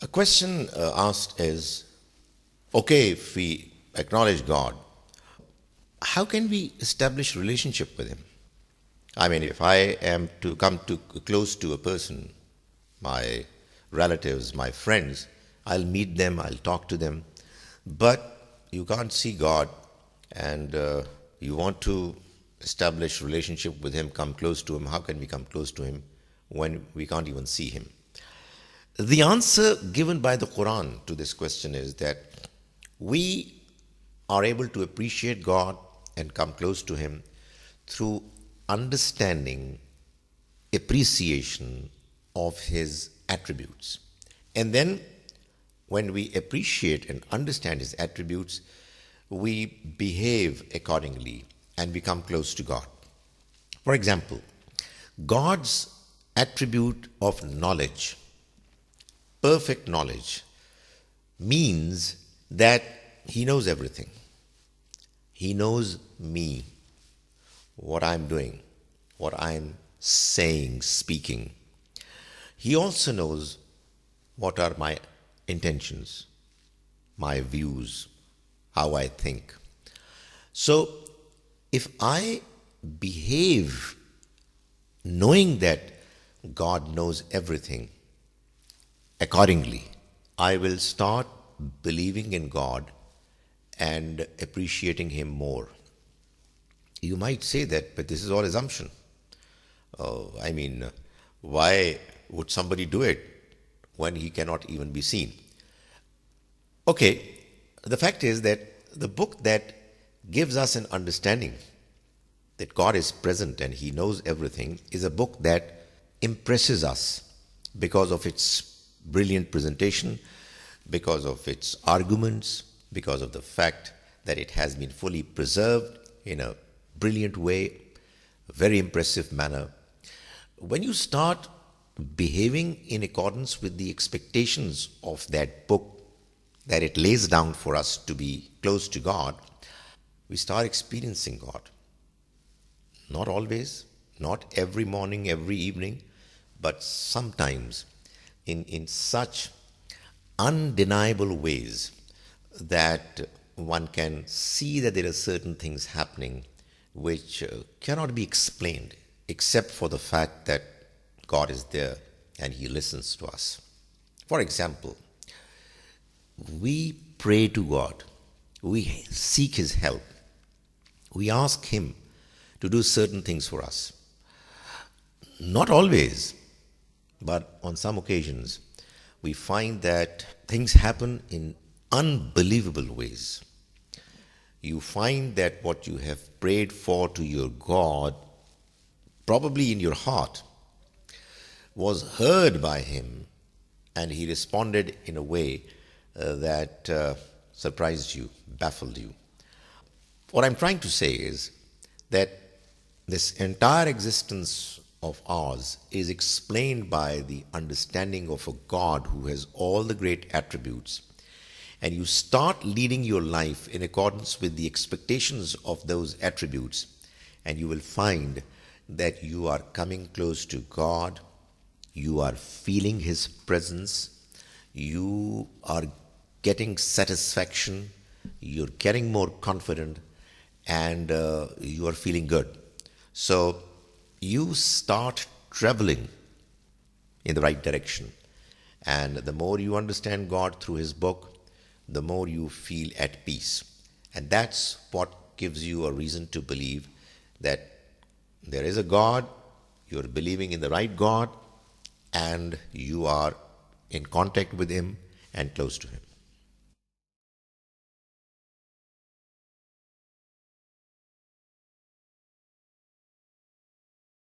A question asked is, okay, if we acknowledge God, how can we establish relationship with Him? I mean, if I am to come to close to a person, my relatives, my friends, I'll meet them, I'll talk to them, but you can't see God, and you want to establish relationship with Him, come close to Him. How can we come close to Him when we can't even see Him? The answer given by the Quran to this question is that we are able to appreciate God and come close to Him through understanding, appreciation of His attributes. And then when we appreciate and understand His attributes, we behave accordingly and we come close to God. For example, God's attribute of knowledge, perfect knowledge, means that He knows everything. He knows me, what I'm doing, what I'm saying, speaking. He also knows what are my intentions, my views, how I think. So, if I behave knowing that God knows everything, accordingly, I will start believing in God and appreciating Him more. You might say that, but this is all assumption. Why would somebody do it when He cannot even be seen? Okay, the fact is that the book that gives us an understanding that God is present and He knows everything is a book that impresses us because of its brilliant presentation, because of its arguments, because of the fact that it has been fully preserved in a brilliant way, a very impressive manner. When you start behaving in accordance with the expectations of that book that it lays down for us to be close to God, we start experiencing God. Not always, not every morning, every evening, but sometimes in such undeniable ways that one can see that there are certain things happening which cannot be explained except for the fact that God is there and He listens to us. For example, we pray to God, we seek His help, we ask Him to do certain things for us. Not always, but on some occasions, we find that things happen in unbelievable ways. You find that what you have prayed for to your God, probably in your heart, was heard by Him, and He responded in a way that surprised you, baffled you. What I'm trying to say is that this entire existence of ours is explained by the understanding of a God who has all the great attributes, and you start leading your life in accordance with the expectations of those attributes, and you will find that you are coming close to God, you are feeling His presence, you are getting satisfaction, you're getting more confident, and you are feeling good. So you start traveling in the right direction. And the more you understand God through His book, the more you feel at peace. And that's what gives you a reason to believe that there is a God, you're believing in the right God, and you are in contact with Him and close to Him.